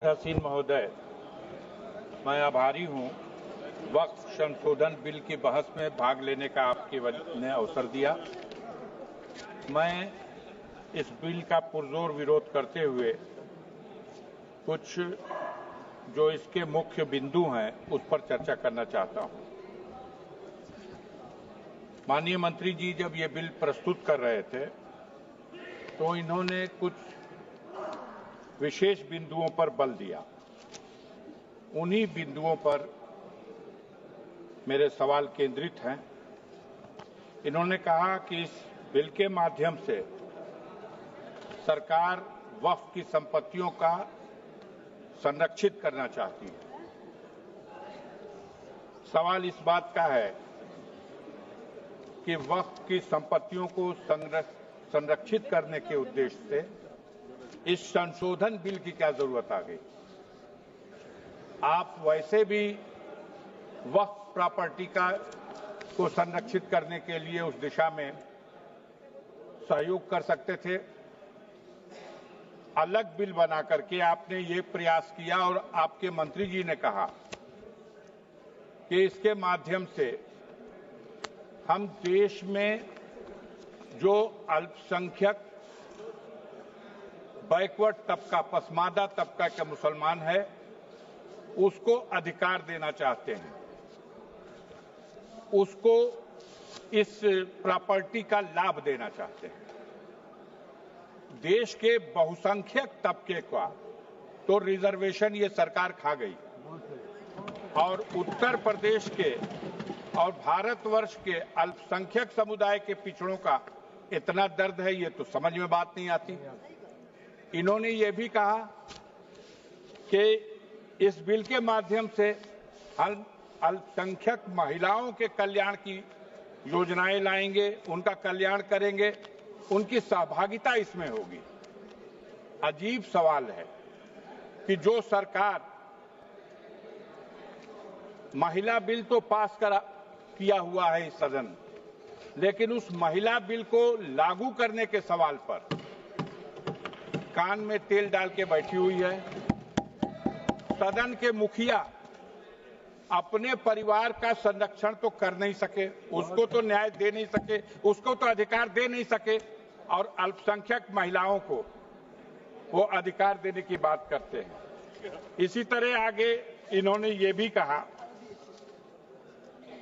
हसीन महोदय, मैं आभारी हूं वक्फ संशोधन बिल की बहस में भाग लेने का आपके ने अवसर दिया। मैं इस बिल का पुरजोर विरोध करते हुए कुछ जो इसके मुख्य बिंदु हैं उस पर चर्चा करना चाहता हूं। माननीय मंत्री जी जब ये बिल प्रस्तुत कर रहे थे तो इन्होंने कुछ विशेष बिंदुओं पर बल दिया। उन्हीं बिंदुओं पर मेरे सवाल केंद्रित हैं। इन्होंने कहा कि इस बिल के माध्यम से सरकार वक्फ की संपत्तियों का संरक्षित करना चाहती है। सवाल इस बात का है कि वक्फ की संपत्तियों को संरक्षित करने के उद्देश्य से इस संशोधन बिल की क्या जरूरत आ गई। आप वैसे भी वक्फ प्रॉपर्टी को संरक्षित करने के लिए उस दिशा में सहयोग कर सकते थे। अलग बिल बना करके आपने ये प्रयास किया और आपके मंत्री जी ने कहा कि इसके माध्यम से हम देश में जो अल्पसंख्यक बैकवर्ड तबका, पसमानदा तबका के मुसलमान है उसको अधिकार देना चाहते हैं, उसको इस प्रॉपर्टी का लाभ देना चाहते हैं। देश के बहुसंख्यक तबके का तो रिजर्वेशन ये सरकार खा गई और उत्तर प्रदेश के और भारतवर्ष के अल्पसंख्यक समुदाय के पिछड़ों का इतना दर्द है ये तो समझ में बात नहीं आती। इन्होंने ये भी कहा कि इस बिल के माध्यम से हम अल्पसंख्यक महिलाओं के कल्याण की योजनाएं लाएंगे, उनका कल्याण करेंगे, उनकी सहभागिता इसमें होगी। अजीब सवाल है कि जो सरकार महिला बिल तो पास किया हुआ है इस सदन, लेकिन उस महिला बिल को लागू करने के सवाल पर कान में तेल डाल के बैठी हुई है। सदन के मुखिया अपने परिवार का संरक्षण तो कर नहीं सके, उसको तो न्याय दे नहीं सके, उसको तो अधिकार दे नहीं सके, और अल्पसंख्यक महिलाओं को वो अधिकार देने की बात करते हैं। इसी तरह आगे इन्होंने ये भी कहा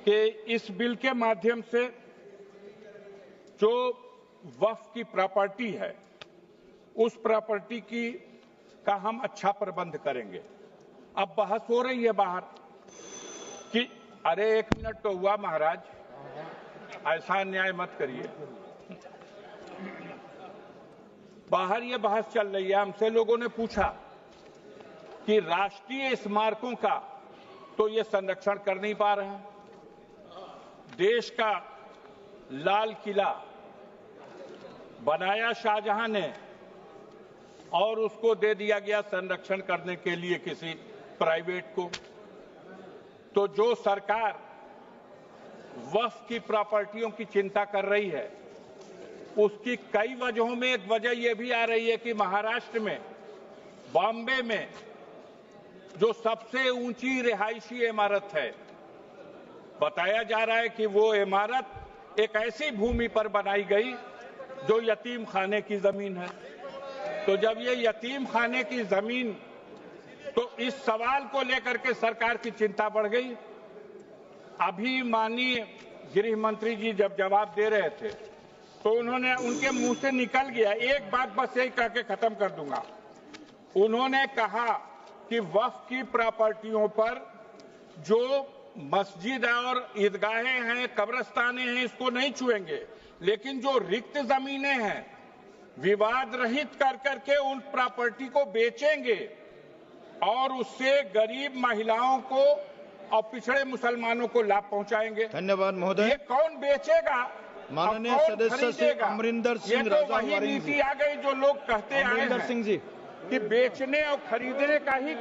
कि इस बिल के माध्यम से जो वक्फ की प्रॉपर्टी है उस प्रॉपर्टी का हम अच्छा प्रबंध करेंगे। अब बहस हो रही है बाहर कि अरे 1 मिनट तो हुआ महाराज, ऐसा अन्याय मत करिए। बाहर ये बहस चल रही है। हमसे लोगों ने पूछा कि राष्ट्रीय स्मारकों का तो ये संरक्षण कर नहीं पा रहे हैं। देश का लाल किला बनाया शाहजहां ने और उसको दे दिया गया संरक्षण करने के लिए किसी प्राइवेट को। तो जो सरकार वक्फ की प्रॉपर्टियों की चिंता कर रही है उसकी कई वजहों में एक वजह यह भी आ रही है कि महाराष्ट्र में, बॉम्बे में जो सबसे ऊंची रिहायशी इमारत है, बताया जा रहा है कि वो इमारत एक ऐसी भूमि पर बनाई गई जो यतीम खाने की जमीन है। तो जब ये यतीम खाने की जमीन, तो इस सवाल को लेकर के सरकार की चिंता बढ़ गई। अभी माननीय गृह मंत्री जी जब जवाब दे रहे थे तो उन्होंने, उनके मुंह से निकल गया, एक बात बस यही कह के खत्म कर दूंगा। उन्होंने कहा कि वक्फ की प्रॉपर्टियों पर जो मस्जिद और ईदगाहें हैं, कब्रिस्तानें हैं, इसको नहीं छुएंगे, लेकिन जो रिक्त जमीनें हैं विवाद रहित कर करके उन प्रॉपर्टी को बेचेंगे और उससे गरीब महिलाओं को और पिछड़े मुसलमानों को लाभ पहुंचाएंगे। धन्यवाद महोदय। ये कौन बेचेगा? माननीय सदस्य श्री अमरिंदर सिंह ये तो वही नीति आ गई जो लोग कहते आए हैं सिंह जी कि बेचने और खरीदने का ही